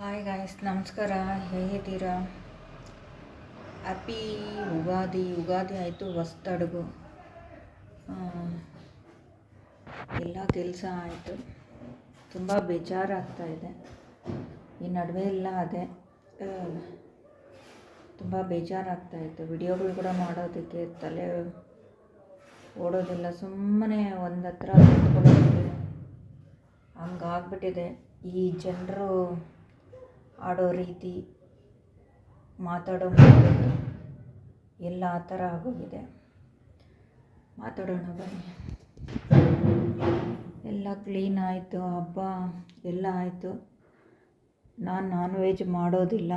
Hi guys, ನಮಸ್ಕಾರ. ಹೇಗಿದ್ದೀರಾ? Happy Ugadi ಆಯಿತು. ಹೊಸ್ತಡುಗು ಎಲ್ಲ ಕೆಲಸ ಆಯಿತು. ತುಂಬ ಬೇಜಾರಾಗ್ತಾಯಿದೆ. ಈ ನಡುವೆ ಎಲ್ಲ ಅದೇ ತುಂಬ ಬೇಜಾರಾಗ್ತಾಯಿತ್ತು. ವಿಡಿಯೋಗಳು ಕೂಡ ಮಾಡೋದಕ್ಕೆ ತಲೆ ಓಡೋದಿಲ್ಲ. ಸುಮ್ಮನೆ ಒಂದು ಹತ್ರ ಕೂತ್ಕೊಳ್ಳೋದಕ್ಕೆ ಹಂಗಾಗ್ಬಿಟ್ಟಿದೆ. ಈ ಜನರು ಆಡೋ ರೀತಿ, ಮಾತಾಡೋ ಮಾತುಗಳು ಎಲ್ಲ ಆ ಥರ ಆಗೋಗಿದೆ. ಮಾತಾಡೋಣ ಬನ್ನಿ. ಎಲ್ಲ ಕ್ಲೀನ್ ಆಯಿತು, ಹಬ್ಬ ಎಲ್ಲ ಆಯಿತು. ನಾನು ನಾನ್ ವೆಜ್ ಮಾಡೋದಿಲ್ಲ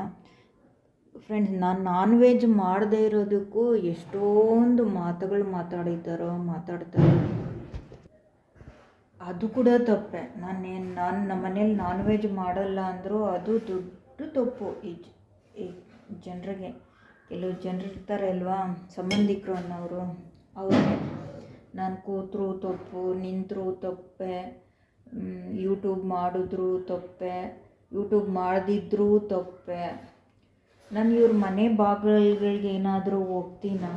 ಫ್ರೆಂಡ್ಸ್. ನಾನು ನಾನ್ ವೆಜ್ ಮಾಡದೇ ಇರೋದಕ್ಕೂ ಎಷ್ಟೊಂದು ಮಾತುಗಳು ಮಾತಾಡ್ತಾರೆ. ಅದು ಕೂಡ ತಪ್ಪೆ. ನಾನು ನಮ್ಮ ಮನೇಲಿ ನಾನ್ ವೆಜ್ ಮಾಡಲ್ಲ ಅಂದರೂ ಅದು ದೊಡ್ಡ ತಪ್ಪು. ಈ ಜನರಿಗೆ, ಕೆಲವು ಜನರು ಇರ್ತಾರೆ ಅಲ್ವಾ, ಸಂಬಂಧಿಕರು ಅನ್ನೋರು, ಅವ್ರಿಗೆ ನಾನು ಕೂತ್ರೂ ತಪ್ಪು, ನಿಂತರೂ ತಪ್ಪೆ, ಯೂಟ್ಯೂಬ್ ಮಾಡಿದ್ರೂ ತಪ್ಪೆ, ಯೂಟ್ಯೂಬ್ ಮಾಡದಿದ್ರೂ ತಪ್ಪೆ. ನಾನು ಇವ್ರ ಮನೆ ಬಾಗಿಲುಗಳಿಗೆ ಏನಾದರೂ ಹೋಗ್ತೀನಾ?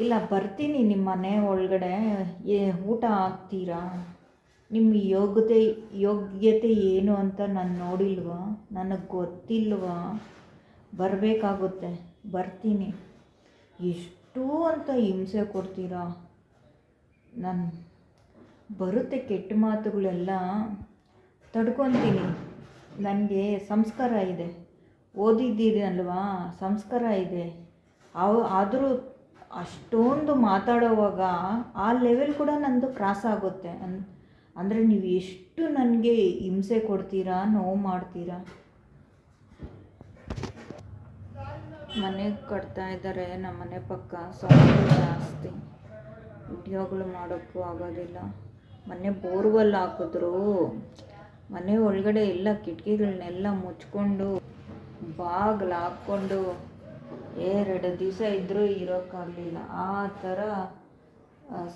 ಇಲ್ಲ, ಬರ್ತೀನಿ ನಿಮ್ಮ ಮನೆ ಒಳಗಡೆ, ಊಟ ಹಾಕ್ತೀರಾ? ನಿಮ್ಮ ಯೋಗ್ಯತೆ ಏನು ಅಂತ ನಾನು ನೋಡಿಲ್ವಾ? ನನಗೆ ಗೊತ್ತಿಲ್ವಾ? ಬರಬೇಕಾಗುತ್ತೆ, ಬರ್ತೀನಿ. ಎಷ್ಟು ಅಂತ ಹಿಂಸೆ ಕೊಡ್ತೀರಾ? ನಾನು ಬರುತ್ತೆ ಕೆಟ್ಟ ಮಾತುಗಳೆಲ್ಲ ತಡ್ಕೊತೀನಿ. ನನಗೆ ಸಂಸ್ಕಾರ ಇದೆ, ಓದಿದ್ದೀನಲ್ವಾ, ಸಂಸ್ಕಾರ ಇದೆ. ಆದರೂ ಅಷ್ಟೊಂದು ಮಾತಾಡೋವಾಗ ಆ ಲೆವೆಲ್ ಕೂಡ ನನ್ನದು ಕ್ರಾಸ್ ಆಗುತ್ತೆ. ಅಂದರೆ ನೀವು ಎಷ್ಟು ನನಗೆ ಹಿಂಸೆ ಕೊಡ್ತೀರಾ, ನೋವು ಮಾಡ್ತೀರಾ. ಮನೆ ಕಟ್ತಾ ಇದ್ದಾರೆ ನಮ್ಮ ಮನೆ ಪಕ್ಕ. ಸೌಂಡ್ ಜಾಸ್ತಿ, ವಿಡಿಯೋಗಳು ಮಾಡೋಕ್ಕೂ ಆಗೋದಿಲ್ಲ. ಮೊನ್ನೆ ಬೋರ್ವೆಲ್ ಹಾಕಿದ್ರು. ಮನೆ ಒಳಗಡೆ ಎಲ್ಲ ಕಿಟಕಿಗಳನ್ನೆಲ್ಲ ಮುಚ್ಕೊಂಡು ಬಾಗಿಲು ಹಾಕ್ಕೊಂಡು 2 ದಿವಸ ಇದ್ದರೂ ಇರೋಕ್ಕಾಗಲಿಲ್ಲ. ಆ ಥರ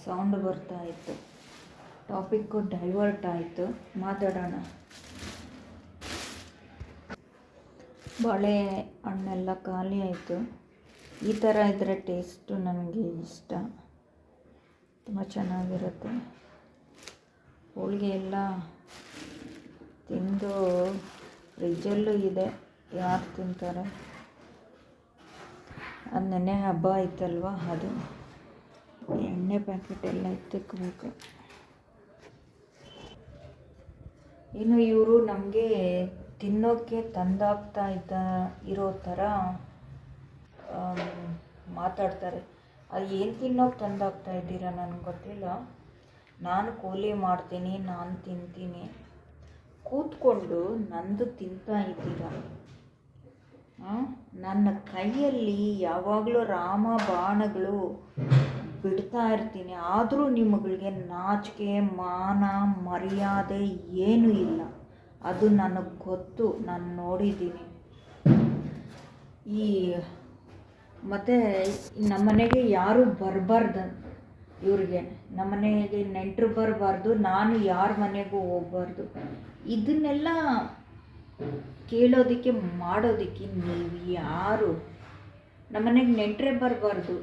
ಸೌಂಡ್ ಬರ್ತಾಯಿತ್ತು. ಟಾಪಿಕ್ಕು ಡೈವರ್ಟ್ ಆಯಿತು. ಮಾತಾಡೋಣ. ಬಾಳೆ ಹಣ್ಣೆಲ್ಲ ಖಾಲಿ ಆಯಿತು. ಈ ಥರ ಇದ್ದರೆ ಟೇಸ್ಟು ನನಗೆ ಇಷ್ಟ, ತುಂಬ ಚೆನ್ನಾಗಿರುತ್ತೆ. ಹೋಳಿಗೆ ಎಲ್ಲ ತಿಂದು ಫ್ರಿಜ್ಜಲ್ಲೂ ಇದೆ, ಯಾರು ತಿಂತಾರೆ? ಅದು ನೆನ್ನೆ ಹಬ್ಬ ಆಯ್ತಲ್ವ, ಅದು ಎಣ್ಣೆ ಪ್ಯಾಕೆಟ್ ಎಲ್ಲ ಎತ್ತಿಕ್ಬೇಕು. ಇನ್ನು ಇವರು ನಮಗೆ ತಿನ್ನೋಕ್ಕೆ ತಂದಾಗ್ತಾ ಇರೋ ಥರ ಮಾತಾಡ್ತಾರೆ. ಅದು ಏನು ತಿನ್ನೋಕ್ಕೆ ತಂದಾಗ್ತಾ ಇದ್ದೀರಾ ನನಗೆ ಗೊತ್ತಿಲ್ಲ. ನಾನು ಕೂಲಿ ಮಾಡ್ತೀನಿ, ನಾನು ತಿಂತೀನಿ, ಕೂತ್ಕೊಂಡು ನಂದು ತಿಂತಾ ಇದ್ದೀರಾ? ನನ್ನ ಕೈಯಲ್ಲಿ ಯಾವಾಗಲೂ ರಾಮ ಬಾಣಗಳು ಬಿಡ್ತಾ ಇರ್ತೀನಿ. ಆದರೂ ನಿಮ್ಮಗಳಿಗೆ ನಾಚಿಕೆ, ಮಾನ, ಮರ್ಯಾದೆ ಏನೂ ಇಲ್ಲ. ಅದು ನನಗೆ ಗೊತ್ತು, ನಾನು ನೋಡಿದ್ದೀನಿ. ಮತ್ತು ನಮ್ಮನೆಗೆ ಯಾರೂ ಬರಬಾರ್ದು. ಇವ್ರಿಗೆ ನಮ್ಮನೆಗೆ ನೆಂಟರು ಬರಬಾರ್ದು, ನಾನು ಯಾರ ಮನೆಗೂ ಹೋಗಬಾರ್ದು. ಇದನ್ನೆಲ್ಲ ಕೇಳೋದಕ್ಕೆ ಮಾಡೋದಕ್ಕೆ ನೀವು ಯಾರು? ನಮ್ಮನೆಗೆ ನೆಂಟರೇ ಬರಬಾರ್ದು.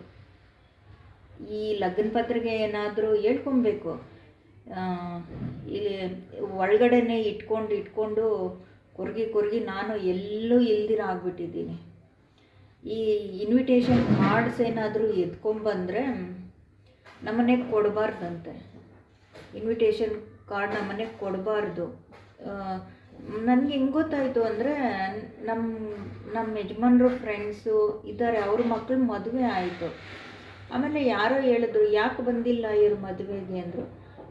ಈ ಲಗ್ನ ಪತ್ರಿಕೆ ಏನಾದರೂ ಹೇಳ್ಕೊಬೇಕು, ಇಲ್ಲಿ ಒಳಗಡೆನೇ ಇಟ್ಕೊಂಡು ಕೊರ್ಗಿ ನಾನು ಎಲ್ಲೂ ಇಲ್ದಿರ ಆಗಿಬಿಟ್ಟಿದ್ದೀನಿ. ಈ ಇನ್ವಿಟೇಷನ್ ಕಾರ್ಡ್ಸ್ ಏನಾದರೂ ಎತ್ಕೊಂಡ್ಬಂದರೆ ನಮ್ಮನೆಗೆ ಕೊಡಬಾರ್ದಂತೆ. ಇನ್ವಿಟೇಷನ್ ಕಾರ್ಡ್ ನಮ್ಮನೆಗೆ ಕೊಡಬಾರ್ದು. ನನಗೆ ಹೆಂಗೆ ಗೊತ್ತಾಯಿತು ಅಂದರೆ, ನಮ್ಮ ಯಜಮಾನ್ರು ಫ್ರೆಂಡ್ಸು ಇದ್ದಾರೆ, ಅವ್ರ ಮಕ್ಕಳ ಮದುವೆ ಆಯಿತು. ಆಮೇಲೆ ಯಾರೋ ಹೇಳಿದ್ರು, ಯಾಕೆ ಬಂದಿಲ್ಲ ಇವ್ರ ಮದುವೆಗೆ ಅಂದರು.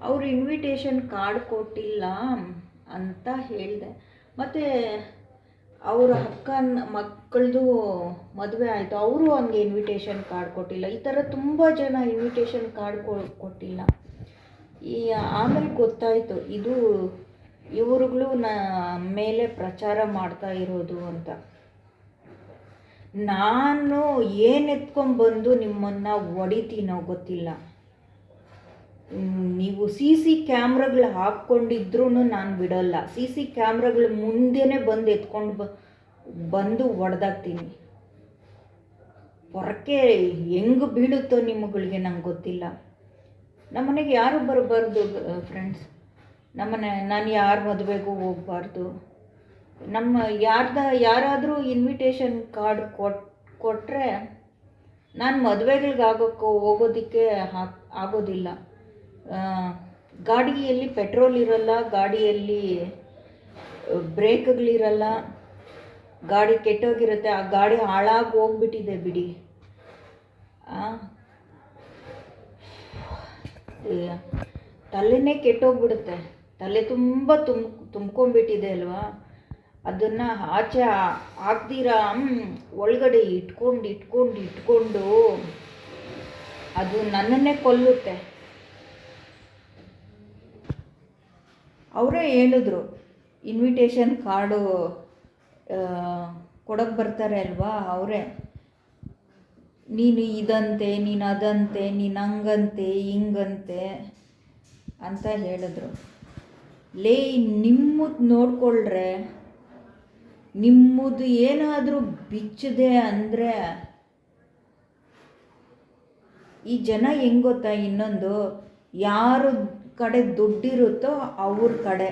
ಅವರು ಇನ್ವಿಟೇಷನ್ ಕಾರ್ಡ್ ಕೊಟ್ಟಿಲ್ಲ ಅಂತ ಹೇಳಿದೆ. ಮತ್ತು ಅವರ ಅಕ್ಕನ ಮಕ್ಕಳದು ಮದುವೆ ಆಯಿತು, ಅವರು ಹಂಗೆ ಇನ್ವಿಟೇಷನ್ ಕಾರ್ಡ್ ಕೊಟ್ಟಿಲ್ಲ. ಈ ಥರ ತುಂಬ ಜನ ಇನ್ವಿಟೇಷನ್ ಕಾರ್ಡ್ ಕೊಟ್ಟಿಲ್ಲ. ಆಮೇಲೆ ಗೊತ್ತಾಯಿತು ಇದು ಇವ್ರುಗಳು ಮೇಲೆ ಪ್ರಚಾರ ಮಾಡ್ತಾ ಇರೋದು ಅಂತ. ನಾನು ಏನು ಎತ್ಕೊಂಡ್ಬಂದು ನಿಮ್ಮನ್ನು ಹೊಡಿತೀನೋ ಗೊತ್ತಿಲ್ಲ. ನೀವು ಸಿ ಸಿ ಕ್ಯಾಮ್ರಾಗಳು ಹಾಕ್ಕೊಂಡಿದ್ರೂ ನಾನು ಬಿಡೋಲ್ಲ. ಸಿ ಸಿ ಕ್ಯಾಮ್ರಾಗಳ ಮುಂದೆನೇ ಬಂದು ಎತ್ಕೊಂಡು ಬಂದು ಹೊಡೆದಾಕ್ತೀನಿ. ಹೊರಕ್ಕೆ ಹೆಂಗೆ ಬೀಳುತ್ತೋ ನಿಮ್ಮಗಳಿಗೆ ನಂಗೆ ಗೊತ್ತಿಲ್ಲ. ನಮ್ಮನೆಗೆ ಯಾರು ಬರಬಾರ್ದು ಫ್ರೆಂಡ್ಸ್. ನಾನು ಯಾರ ಮದುವೆಗೂ ಹೋಗಬಾರ್ದು. ಯಾರಾದರೂ ಇನ್ವಿಟೇಷನ್ ಕಾರ್ಡ್ ಕೊಟ್ಟರೆ ನಾನು ಮದುವೆಗಳಿಗೆ ಹೋಗೋದಕ್ಕೆ ಆಗೋದಿಲ್ಲ. ಗಾಡಿಯಲ್ಲಿ ಪೆಟ್ರೋಲ್ ಇರಲ್ಲ, ಗಾಡಿಯಲ್ಲಿ ಬ್ರೇಕ್ಗಳಿರಲ್ಲ, ಗಾಡಿ ಕೆಟ್ಟೋಗಿರುತ್ತೆ. ಆ ಗಾಡಿ ಹಾಳಾಗಿ ಹೋಗ್ಬಿಟ್ಟಿದೆ ಬಿಡಿ. ತಲೆನೇ ಕೆಟ್ಟೋಗ್ಬಿಡುತ್ತೆ. ತಲೆ ತುಂಬ ತುಂಬ್ಕೊಂಡ್ಬಿಟ್ಟಿದೆ ಅಲ್ವಾ. ಅದನ್ನು ಆಚೆ ಹಾಕ್ದಿರಾ ಒಳಗಡೆ ಇಟ್ಕೊಂಡು ಅದು ನನ್ನನ್ನೇ ಕೊಲ್ಲುತ್ತೆ. ಅವರೇ ಹೇಳಿದ್ರು, ಇನ್ವಿಟೇಷನ್ ಕಾರ್ಡು ಕೊಡೋಕ್ಕೆ ಬರ್ತಾರೆ ಅಲ್ವಾ, ಅವರೇ ನೀನು ಇದಂತೆ, ನೀನು ಅದಂತೆ, ನೀನು ಹಂಗಂತೆ ಹಿಂಗಂತೆ ಅಂತ ಹೇಳಿದ್ರು. ನಿಮ್ಮದು ನೋಡ್ಕೊಳ್ರೆ, ನಿಮ್ಮದು ಏನಾದರೂ ಬಿಚ್ಚದೆ ಅಂದರೆ ಈ ಜನ ಹೆಂಗೆ ಗೊತ್ತಾ, ಇನ್ನೊಂದು ಯಾರ ಕಡೆ ದುಡ್ಡಿರುತ್ತೋ ಅವ್ರ ಕಡೆ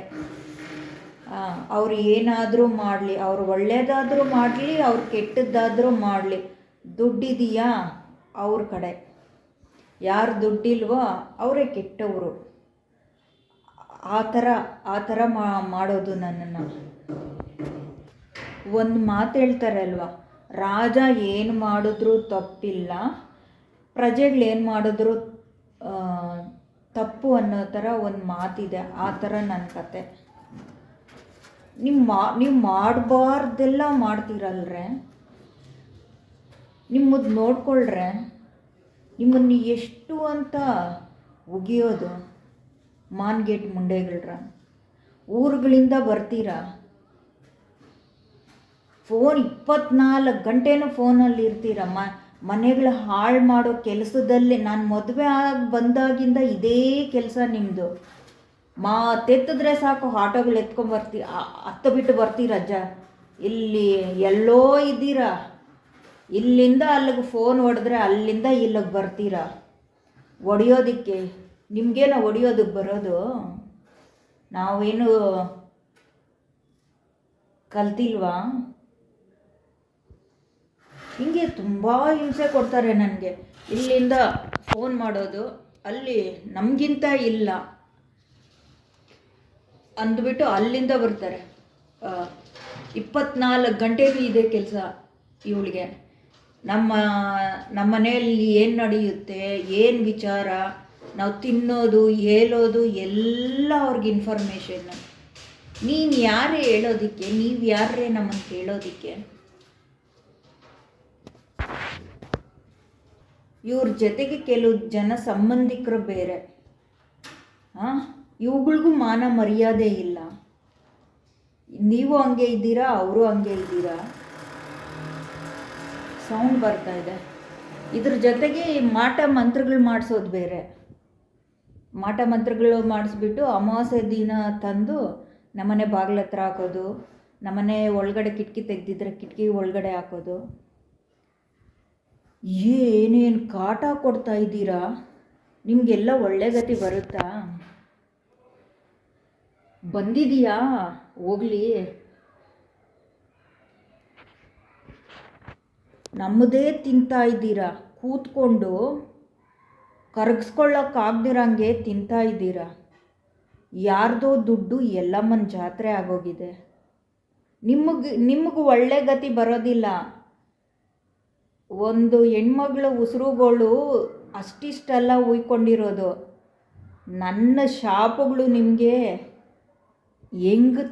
ಅವ್ರು ಏನಾದರೂ ಮಾಡಲಿ, ಅವ್ರು ಒಳ್ಳೇದಾದರೂ ಮಾಡಲಿ, ಅವ್ರು ಕೆಟ್ಟದ್ದಾದರೂ ಮಾಡಲಿ, ದುಡ್ಡಿದೆಯಾ ಅವ್ರ ಕಡೆ. ಯಾರು ದುಡ್ಡಿಲ್ವೋ ಅವರೇ ಕೆಟ್ಟವರು. ಆ ಥರ ಮಾಡೋದು ನನ್ನನ್ನು. ಒಂದು ಮಾತು ಹೇಳ್ತಾರೆ ಅಲ್ವಾ, ರಾಜ ಏನು ಮಾಡಿದ್ರೂ ತಪ್ಪಿಲ್ಲ, ಪ್ರಜೆಗಳೇನು ಮಾಡಿದ್ರೂ ತಪ್ಪು ಅನ್ನೋ ಥರ ಒಂದು ಮಾತಿದೆ. ಆ ಥರ ನನ್ನ ಕತೆ. ನೀವು ಮಾಡಬಾರ್ದೆಲ್ಲ ಮಾಡ್ತೀರಲ್ರೆ, ನಿಮ್ಮದು ನೋಡ್ಕೊಳ್ರೆ ನಿಮ್ಮನ್ನು ಎಷ್ಟು ಅಂತ ಉಗಿಯೋದು. ಮಾನ್ಗೇಟ್ ಮುಂಡೆಗಳ್ರ ಊರುಗಳಿಂದ ಬರ್ತೀರಾ, ಫೋನ್ 24 ಗಂಟೆನೂ ಫೋನಲ್ಲಿ ಇರ್ತೀರ. ಮನೆಗಳ ಹಾಳು ಮಾಡೋ ಕೆಲಸದಲ್ಲೇ. ನಾನು ಮದುವೆ ಆಗಿ ಬಂದಾಗಿಂದ ಇದೇ ಕೆಲಸ ನಿಮ್ಮದು. ಮಾತೆತ್ತಿದ್ರೆ ಸಾಕು, ಆಟೋಗಳು ಎತ್ಕೊಂಡ್ಬರ್ತೀರ, ಬಿಟ್ಟು ಬರ್ತೀರ. ಇಲ್ಲಿ ಎಲ್ಲೋ ಇದ್ದೀರಾ, ಇಲ್ಲಿಂದ ಅಲ್ಲಿಗೆ ಫೋನ್ ಹೊಡೆದ್ರೆ ಅಲ್ಲಿಂದ ಇಲ್ಲಿಗೆ ಬರ್ತೀರಾ ಹೊಡೆಯೋದಕ್ಕೆ. ನಿಮಗೇನೋ ಹೊಡೆಯೋದಕ್ಕೆ ಬರೋದು? ನಾವೇನು ಕಲ್ತಿಲ್ವಾ? ಹೀಗೆ ತುಂಬ ಹಿಂಸೆ ಕೊಡ್ತಾರೆ ನನಗೆ. ಇಲ್ಲಿಂದ ಫೋನ್ ಮಾಡೋದು, ಅಲ್ಲಿ ನಮಗಿಂತ ಇಲ್ಲ ಅಂದ್ಬಿಟ್ಟು ಅಲ್ಲಿಂದ ಬರ್ತಾರೆ. 24 ಗಂಟೆಗೂ ಇದೆ ಕೆಲಸ ಇವಳಿಗೆ. ನಮ್ಮ ಮನೆಯಲ್ಲಿ ಏನು ನಡೆಯುತ್ತೆ, ಏನು ವಿಚಾರ, ನಾವು ತಿನ್ನೋದು ಹೇಳೋದು ಎಲ್ಲ ಅವ್ರಿಗೆ ಇನ್ಫಾರ್ಮೇಷನ್ನು. ನೀನು ಯಾರೇ ಹೇಳೋದಕ್ಕೆ, ನೀವು ಯಾರೇ ನಮ್ಮನ್ನು ಕೇಳೋದಕ್ಕೆ? ಇವ್ರ ಜೊತೆಗೆ ಕೆಲವು ಜನ ಸಂಬಂಧಿಕರು ಬೇರೆ. ಇವುಗಳಿಗೂ ಮಾನ ಮರ್ಯಾದೆ ಇಲ್ಲ. ನೀವು ಹಂಗೆ ಇದ್ದೀರಾ, ಅವರು ಹಂಗೆ ಇದ್ದೀರಾ. ಸೌಂಡ್ ಬರ್ತಾ ಇದೆ. ಇದ್ರ ಜೊತೆಗೆ ಮಾಟ ಮಂತ್ರಗಳು ಮಾಡಿಸೋದು ಬೇರೆ. ಮಾಟ ಮಂತ್ರಗಳು ಮಾಡಿಸ್ಬಿಟ್ಟು ಅಮಾವಾಸ್ಯೆ ದಿನ ತಂದು ನಮ್ಮನೆ ಬಾಗಿಲ ಹತ್ರ ಹಾಕೋದು, ನಮ್ಮನೆ ಒಳಗಡೆ ಕಿಟಕಿ ತೆಗೆದಿದ್ರೆ ಕಿಟಕಿ ಒಳಗಡೆ ಹಾಕೋದು. ಏನೇನು ಕಾಟ ಕೊಡ್ತಾ ಇದ್ದೀರಾ? ನಿಮಗೆಲ್ಲ ಒಳ್ಳೆ ಗತಿ ಬರುತ್ತಾ? ಬಂದಿದೆಯಾ? ಹೋಗಲಿ. ನಮ್ಮದೇ ತಿಂತಾ ಇದ್ದೀರಾ, ಕೂತ್ಕೊಂಡು ಕರಗಿಸ್ಕೊಳ್ಳೋಕ್ಕಾಗ್ದಿರಂಗೆ ತಿಂತಾ ಇದ್ದೀರಾ. ಯಾರ್ದೋ ದುಡ್ಡು ಎಲ್ಲಮ್ಮನ ಜಾತ್ರೆ ಆಗೋಗಿದೆ. ನಿಮಗೆ ಒಳ್ಳೆ ಗತಿ ಬರೋದಿಲ್ಲ. ಒಂದು ಹೆಣ್ಮಗಳ ಉಸಿರುಗಳು ಅಷ್ಟಿಷ್ಟೆಲ್ಲ ಉಯ್ಕೊಂಡಿರೋದು. ನನ್ನ ಶಾಪಗಳು ನಿಮಗೆ ಹೆಂಗೆ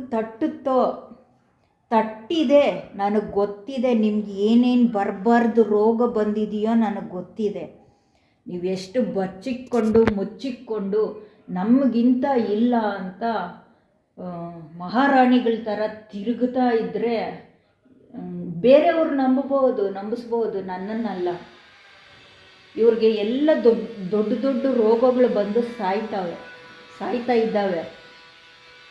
ತಟ್ಟಿದೆ ನನಗೆ ಗೊತ್ತಿದೆ. ನಿಮ್ಗೆ ಏನೇನು ಬರಬಾರ್ದು ರೋಗ ಬಂದಿದೆಯೋ ನನಗೆ ಗೊತ್ತಿದೆ. ನೀವೆಷ್ಟು ಬಚ್ಚಿಕ್ಕೊಂಡು ಮುಚ್ಚಿಕ್ಕೊಂಡು ನಮಗಿಂತ ಇಲ್ಲ ಅಂತ ಮಹಾರಾಣಿಗಳ ಥರ ತಿರುಗುತ್ತಾ ಇದ್ದರೆ ಬೇರೆಯವ್ರು ನಂಬಿಸ್ಬೋದು, ನನ್ನನ್ನಲ್ಲ. ಇವ್ರಿಗೆ ಎಲ್ಲ ದೊಡ್ಡ ದೊಡ್ಡ ರೋಗಗಳು ಬಂದು ಸಾಯ್ತಾ ಇದ್ದಾವೆ.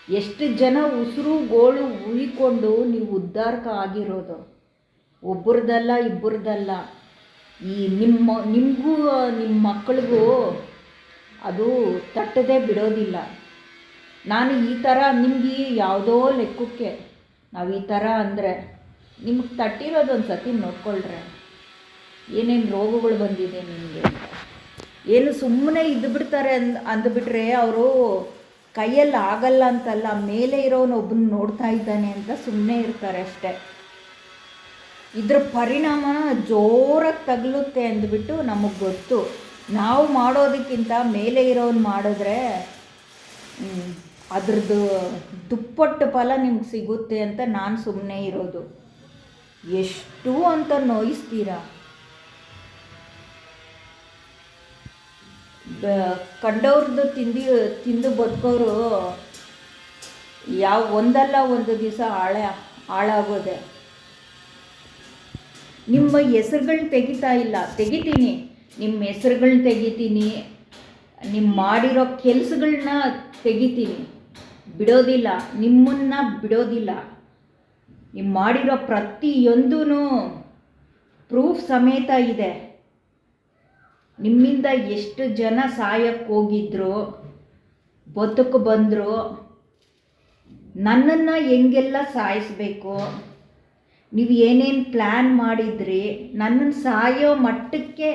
ಎಷ್ಟು ಜನ ಉಸಿರು ಗೋಳು ಉಳಿಕೊಂಡು ನೀವು ಉದ್ಧಾರಕ ಆಗಿರೋದು, ಒಬ್ಬರದಲ್ಲ ಇಬ್ಬರದಲ್ಲ. ಈ ನಿಮಗೂ ನಿಮ್ಮ ಮಕ್ಕಳಿಗೂ ಅದು ತಟ್ಟದೇ ಬಿಡೋದಿಲ್ಲ. ನಾನು ಈ ಥರ ನಿಮಗೆ ಯಾವುದೋ ಲೆಕ್ಕಕ್ಕೆ ನಾವು ಈ ಥರ ಅಂದರೆ ನಿಮಗೆ ತಟ್ಟಿರೋದು ಒಂದು ಸತಿ ನೋಡ್ಕೊಳ್ರೆ ಏನೇನು ರೋಗಗಳು ಬಂದಿದೆ ನಿಮಗೆ. ಏನು ಸುಮ್ಮನೆ ಇದ್ದುಬಿಡ್ತಾರೆ ಅಂದುಬಿಟ್ರೆ ಅವರು ಕೈಯಲ್ಲಿ ಆಗಲ್ಲ ಅಂತಲ್ಲ, ಮೇಲೆ ಇರೋನು ಒಬ್ಬನ ನೋಡ್ತಾ ಇದ್ದಾನೆ ಅಂತ ಸುಮ್ಮನೆ ಇರ್ತಾರೆ ಅಷ್ಟೆ. ಇದ್ರ ಪರಿಣಾಮ ಜೋರಾಗಿ ತಗಲುತ್ತೆ ಅಂದ್ಬಿಟ್ಟು ನಮಗೆ ಗೊತ್ತು. ನಾವು ಮಾಡೋದಕ್ಕಿಂತ ಮೇಲೆ ಇರೋನು ಮಾಡಿದ್ರೆ ಅದ್ರದ್ದು ದುಪ್ಪಟ್ಟು ಫಲ ನಿಮ್ಗೆ ಸಿಗುತ್ತೆ ಅಂತ ನಾನು ಸುಮ್ಮನೆ ಇರೋದು. ಎಷ್ಟು ಅಂತ ನೋಯಿಸ್ತೀರಾ. ಕಂಡವ್ರದ್ದು ತಿಂದು ಬದುಕೋರು ಒಂದಲ್ಲ ಒಂದು ದಿವಸ ಹಾಳಾಗೋದೆ. ನಿಮ್ಮ ಹೆಸ್ರುಗಳನ್ನ ತೆಗಿತೀನಿ, ನಿಮ್ಮ ಹೆಸ್ರುಗಳನ್ನ ತೆಗಿತೀನಿ, ನಿಮ್ಮ ಮಾಡಿರೋ ಕೆಲಸಗಳನ್ನ ತೆಗಿತೀನಿ, ಬಿಡೋದಿಲ್ಲ, ನಿಮ್ಮನ್ನು ಬಿಡೋದಿಲ್ಲ. ನೀವು ಮಾಡಿರೋ ಪ್ರತಿಯೊಂದೂ ಪ್ರೂಫ್ ಸಮೇತ ಇದೆ. ನಿಮ್ಮಿಂದ ಎಷ್ಟು ಜನ ಸಾಯಕ್ಕೆ ಹೋಗಿದ್ರು, ಬದುಕು ಬಂದರು, ನನ್ನನ್ನು ಹೆಂಗೆಲ್ಲ ಸಾಯಿಸಬೇಕು, ನೀವು ಏನೇನು ಪ್ಲ್ಯಾನ್ ಮಾಡಿದ್ರಿ, ನನ್ನನ್ನು ಸಾಯೋ ಮಟ್ಟಕ್ಕೆ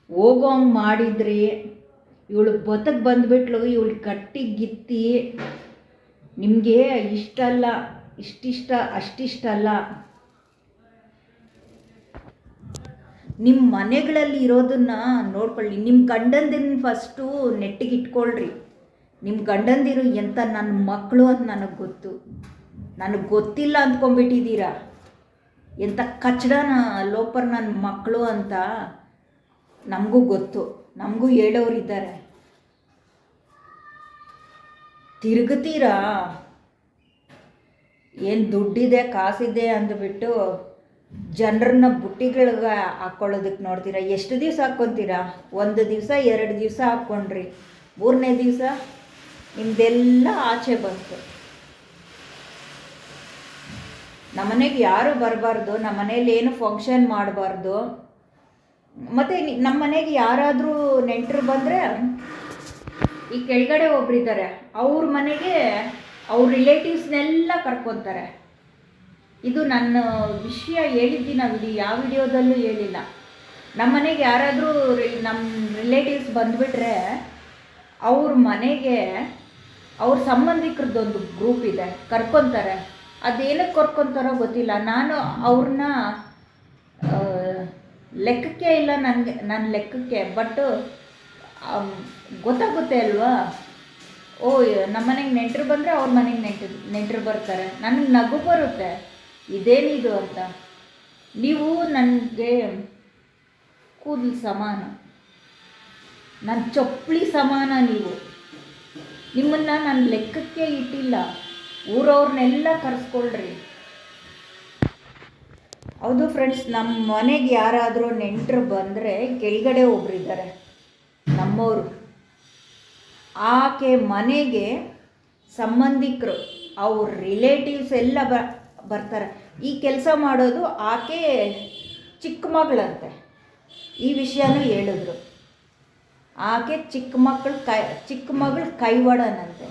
ಹೋಗೋಂಗೆ ಮಾಡಿದ್ರಿ. ಇವಳು ಬದುಕು ಬಂದುಬಿಟ್ಲು, ಇವಳು ಗಟ್ಟಿಗಿತ್ತಿ, ನಿಮಗೆ ಇಷ್ಟಲ್ಲ, ಇಷ್ಟಿಷ್ಟ ಅಷ್ಟಿಷ್ಟಲ್ಲ. ನಿಮ್ಮ ಮನೆಗಳಲ್ಲಿ ಇರೋದನ್ನು ನೋಡ್ಕೊಳ್ಳಿ. ನಿಮ್ಮ ಗಂಡಂದಿರನ್ನ ಫಸ್ಟು ನೆಟ್ಟಿಗಿಟ್ಕೊಳ್ರಿ. ನಿಮ್ಮ ಗಂಡಂದಿರು ಎಂಥ ನನ್ನ ಮಕ್ಕಳು ಅಂತ ನನಗೆ ಗೊತ್ತು. ನನಗೆ ಗೊತ್ತಿಲ್ಲ ಅಂದ್ಕೊಂಡ್ಬಿಟ್ಟಿದ್ದೀರಾ. ಎಂಥ ಕಚ್ಚಡನ ಲೋಪರ್ ನನ್ನ ಮಕ್ಕಳು ಅಂತ ನಮಗೂ ಗೊತ್ತು, ನಮಗೂ ಹೇಳೋರಿದ್ದಾರೆ. ತಿರುಗ್ತೀರಾ, ಏನು ದುಡ್ಡಿದೆ ಕಾಸಿದೆ ಅಂದ್ಬಿಟ್ಟು ಜನರನ್ನ ಬುಟ್ಟಿಗಳಿಗೆ ಹಾಕ್ಕೊಳ್ಳೋದಕ್ಕೆ ನೋಡ್ತೀರಾ. ಎಷ್ಟು ದಿವಸ ಹಾಕ್ಕೊತೀರಾ? 1 ದಿವಸ 2 ದಿವಸ ಹಾಕ್ಕೊಂಡ್ರಿ, 3ನೇ ದಿವಸ ನಿಮ್ಮದೆಲ್ಲ ಆಚೆ ಬಂತು. ನಮ್ಮನೆಗೆ ಯಾರೂ ಬರಬಾರ್ದು, ನಮ್ಮ ಮನೇಲಿ ಏನು ಫಂಕ್ಷನ್ ಮಾಡಬಾರ್ದು. ಮತ್ತು ನಮ್ಮ ಮನೆಗೆ ಯಾರಾದರೂ ನೆಂಟರು ಬಂದರೆ, ಈ ಕೆಳಗಡೆ ಒಬ್ಬರಿದ್ದಾರೆ, ಅವ್ರ ಮನೆಗೆ ಅವ್ರ ರಿಲೇಟಿವ್ಸ್ನೆಲ್ಲ ಕರ್ಕೊತಾರೆ. ಇದು ನನ್ನ ವಿಷಯ ಹೇಳಿದ್ದೀನಿ, ಯಾವ ವಿಡಿಯೋದಲ್ಲೂ ಹೇಳಿಲ್ಲ. ನಮ್ಮ ಮನೆಗೆ ಯಾರಾದರೂ ನಮ್ಮ ರಿಲೇಟಿವ್ಸ್ ಬಂದುಬಿಟ್ರೆ ಅವ್ರ ಮನೆಗೆ ಅವ್ರ ಸಂಬಂಧಿಕರದ್ದೊಂದು ಗ್ರೂಪ್ ಇದೆ, ಕರ್ಕೊತಾರೆ. ಅದೇನಕ್ಕೆ ಕರ್ಕೊತಾರೋ ಗೊತ್ತಿಲ್ಲ. ನಾನು ಅವ್ರನ್ನ ಲೆಕ್ಕಕ್ಕೆ ಇಲ್ಲ, ನನ್ನ ಲೆಕ್ಕಕ್ಕೆ, ಬಟ್ ಗೊತ್ತಾಗುತ್ತೆ ಅಲ್ವಾ. ಓ, ನಮ್ಮ ಮನೆಗೆ ನೆಂಟರು ಬಂದರೆ ಅವ್ರ ಮನೆಗೆ ನೆಂಟರು ಬರ್ತಾರೆ. ನನಗೆ ನಗು ಬರುತ್ತೆ, ಇದೇನಿದು ಅಂತ. ನೀವು ನನಗೆ ಕೂದಲು ಸಮಾನ, ನನ್ನ ಚಪ್ಪಲಿ ಸಮಾನ. ನಿಮ್ಮನ್ನು ನಾನು ಲೆಕ್ಕಕ್ಕೆ ಇಟ್ಟಿಲ್ಲ. ಊರವ್ರನ್ನೆಲ್ಲ ಕರೆಸ್ಕೊಳ್ರಿ. ಹೌದು ಫ್ರೆಂಡ್ಸ್, ನಮ್ಮ ಮನೆಗೆ ಯಾರಾದರೂ ನೆಂಟರು ಬಂದರೆ, ಕೆಳಗಡೆ ಒಬ್ಬರಿದ್ದಾರೆ ನಮ್ಮವರು, ಆಕೆ ಮನೆಗೆ ಸಂಬಂಧಿಕರು, ಅವ್ರ ರಿಲೇಟಿವ್ಸ್ ಎಲ್ಲ ಬರ್ತಾರೆ. ಈ ಕೆಲಸ ಮಾಡೋದು ಆಕೆ ಚಿಕ್ಕ ಮಗಳಂತೆ. ಈ ವಿಷಯನೂ ಹೇಳಿದ್ರು. ಆಕೆ ಚಿಕ್ಕ ಮಗಳು ಕೈವಾಡನಂತೆ.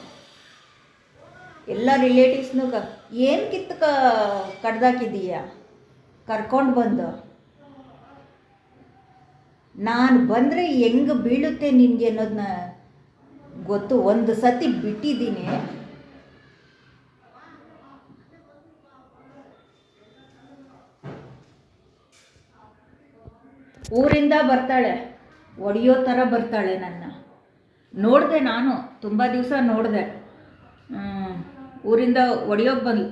ಎಲ್ಲ ರಿಲೇಟಿವ್ಸ್ನೂ ಏನು ಕಡ್ದಾಕಿದ್ದೀಯ, ಕರ್ಕೊಂಡು ಬಂದು. ನಾನು ಬಂದರೆ ಹೆಂಗೆ ಬೀಳುತ್ತೆ ನಿನಗೆ ಅನ್ನೋದನ್ನ ಗೊತ್ತು. ಒಂದು ಸತಿ ಬಿಟ್ಟಿದ್ದೀನಿ. ಊರಿಂದ ಬರ್ತಾಳೆ, ಒಡೆಯೋ ಥರ ಬರ್ತಾಳೆ. ನನ್ನ ನೋಡಿದೆ, ನಾನು ತುಂಬ ದಿವಸ ನೋಡಿದೆ. ಊರಿಂದ ಒಡೆಯೋಕ್ಕೆ ಬಂದು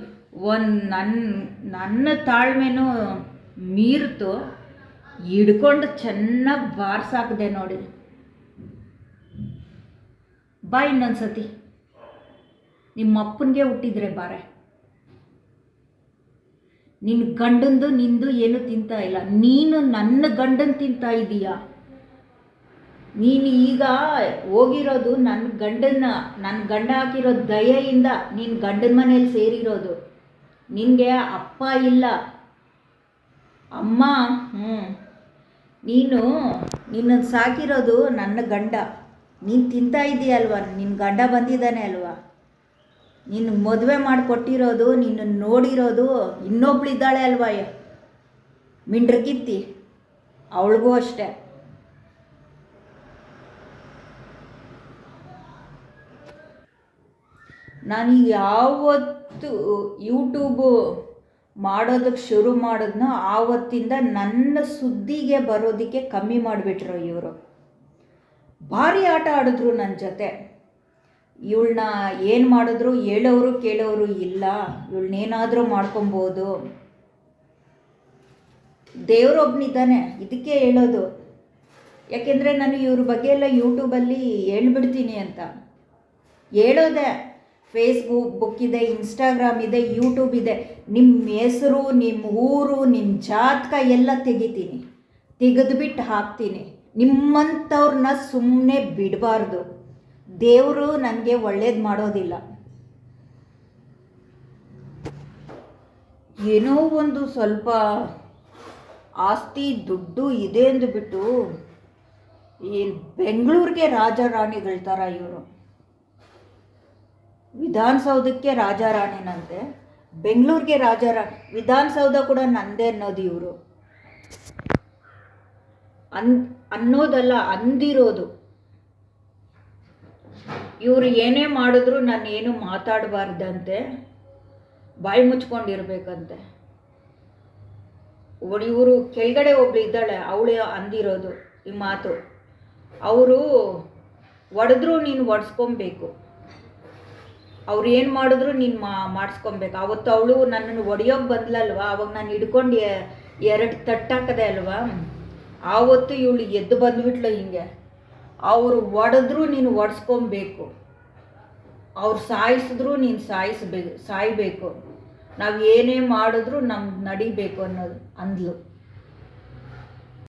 ನನ್ನ ತಾಳ್ಮೆನೂ ಮೀರಿತು. ಹಿಡ್ಕೊಂಡು ಚೆನ್ನಾಗಿ ಬಾರ್ಸಾಕಿದೆ ನೋಡಿ. ಬಾ ಇನ್ನೊಂದು ಸತಿ, ನಿಮ್ಮ ಅಪ್ಪನಿಗೆ ಹುಟ್ಟಿದ್ರೆ ಬಾರೆ. ನಿನ್ನ ಗಂಡಂದು ನಿಂದು ಏನು ತಿಂತಾ ಇಲ್ಲ, ನೀನು ನನ್ನ ಗಂಡನ್ ತಿಂತಾ ಇದೀಯಾ. ನೀನು ಈಗ ಹೋಗಿರೋದು ನನ್ನ ಗಂಡ ಹಾಕಿರೋ ದಯೆಯಿಂದ ನಿನ್ನ ಗಂಡನ ಮನೇಲಿ ಸೇರಿರೋದು. ನಿನಗೆ ಅಪ್ಪ ಇಲ್ಲ, ಅಮ್ಮ. ನಿನ್ನನ್ನು ಸಾಕಿರೋದು ನನ್ನ ಗಂಡ. ನೀನು ತಿಂತಾ ಇದೆಯಲ್ವ, ನಿನ್ನ ಗಂಡ ಬಂದಿದ್ದಾನೆ ಅಲ್ವಾ. ನೀನು ಮದುವೆ ಮಾಡಿಕೊಟ್ಟಿರೋದು, ನಿನ್ನ ನೋಡಿರೋದು ಇನ್ನೊಬ್ಳಿದ್ದಾಳೆ ಅಲ್ವಾ, ಮಿಂಡ್ರಕಿತ್ತಿ, ಅವಳಿಗೂ ಅಷ್ಟೆ. ನಾನು ಯಾವತ್ತು ಯೂಟ್ಯೂಬು ಮಾಡೋದಕ್ಕೆ ಶುರು ಮಾಡಿದ್ನೋ ಆವತ್ತಿಂದ ನನ್ನ ಸುದ್ದಿಗೆ ಬರೋದಕ್ಕೆ ಕಮ್ಮಿ ಮಾಡಿಬಿಟ್ರು ಇವರು. ಭಾರಿ ಆಟ ಆಡಿದ್ರು ನನ್ನ ಜೊತೆ. ಇವಳನ್ನ ಏನು ಮಾಡಿದ್ರು ಹೇಳೋರು ಕೇಳೋರು ಇಲ್ಲ, ಇವಳನ್ನೇನಾದರೂ ಮಾಡ್ಕೊಬೋದು. ದೇವರೊಬ್ಬನಿದ್ದಾನೆ, ಇದಕ್ಕೆ ಹೇಳೋದು. ಯಾಕೆಂದರೆ ನಾನು ಇವ್ರ ಬಗ್ಗೆ ಎಲ್ಲ ಯೂಟ್ಯೂಬಲ್ಲಿ ಹೇಳ್ಬಿಡ್ತೀನಿ ಅಂತ ಹೇಳೋದೆ. ಫೇಸ್ಬುಕ್ ಇದೆ, ಇನ್ಸ್ಟಾಗ್ರಾಮ್ ಇದೆ, ಯೂಟ್ಯೂಬ್ ಇದೆ. ನಿಮ್ಮ ಹೆಸರು, ನಿಮ್ಮ ಊರು, ನಿಮ್ಮ ಜಾತಕ ಎಲ್ಲ ತೆಗಿತೀನಿ, ತೆಗೆದುಬಿಟ್ಟು ಹಾಕ್ತೀನಿ. ನಿಮ್ಮಂಥವ್ರನ್ನ ಸುಮ್ಮನೆ ಬಿಡಬಾರ್ದು. ದೇವರು ನನಗೆ ಒಳ್ಳೇದು ಮಾಡೋದಿಲ್ಲ. ಏನೋ ಒಂದು ಸ್ವಲ್ಪ ಆಸ್ತಿ ದುಡ್ಡು ಇದೆ ಅಂದುಬಿಟ್ಟು ಈ ಬೆಂಗಳೂರಿಗೆ ರಾಜ ರಾಣಿಗಳ ಥರ ಇವರು. ವಿಧಾನಸೌಧಕ್ಕೆ ರಾಜ ರಾಣಿನಂತೆ, ಬೆಂಗಳೂರಿಗೆ ವಿಧಾನಸೌಧ ಕೂಡ ನಂದೇ ಅನ್ನೋದು ಇವರು. ಅನ್ನೋದಲ್ಲ, ಅಂದಿರೋದು. ಇವರು ಏನೇ ಮಾಡಿದ್ರು ನಾನು ಏನು ಮಾತಾಡಬಾರ್ದಂತೆ, ಬಾಯಿ ಮುಚ್ಕೊಂಡಿರ್ಬೇಕಂತೆ. ಇವರು ಕೆಳಗಡೆ ಒಬ್ಳು ಇದ್ದಾಳೆ, ಅವಳು ಅಂದಿರೋದು ಈ ಮಾತು. ಅವರು ಒಡೆದ್ರು ನೀನು ಒಡಿಸ್ಕೊಬೇಕು, ಅವ್ರು ಏನು ಮಾಡಿದ್ರು ನೀನು ಮಾಡಿಸ್ಕೊಬೇಕು. ಅವತ್ತು ಅವಳು ನನ್ನನ್ನು ಒಡೆಯೋಕೆ ಬಂದ್ಲಲ್ವ, ಅವಾಗ ನಾನು ಹಿಡ್ಕೊಂಡು 2 ತಟ್ಟಾಕದೆ ಅಲ್ವಾ, ಆವತ್ತು ಇವಳು ಎದ್ದು ಬಂದುಬಿಟ್ಲು ಹಿಂಗೆ. ಅವರು ಒಡೆದ್ರು ನೀನು ಒಡಿಸ್ಕೊಬೇಕು, ಅವ್ರು ಸಾಯಿಸಿದ್ರು ನೀನು ಸಾಯಬೇಕು, ನಾವು ಏನೇ ಮಾಡಿದ್ರು ನಮ್ಗೆ ನಡಿಬೇಕು ಅನ್ನೋದು ಅಂದ್ಲು.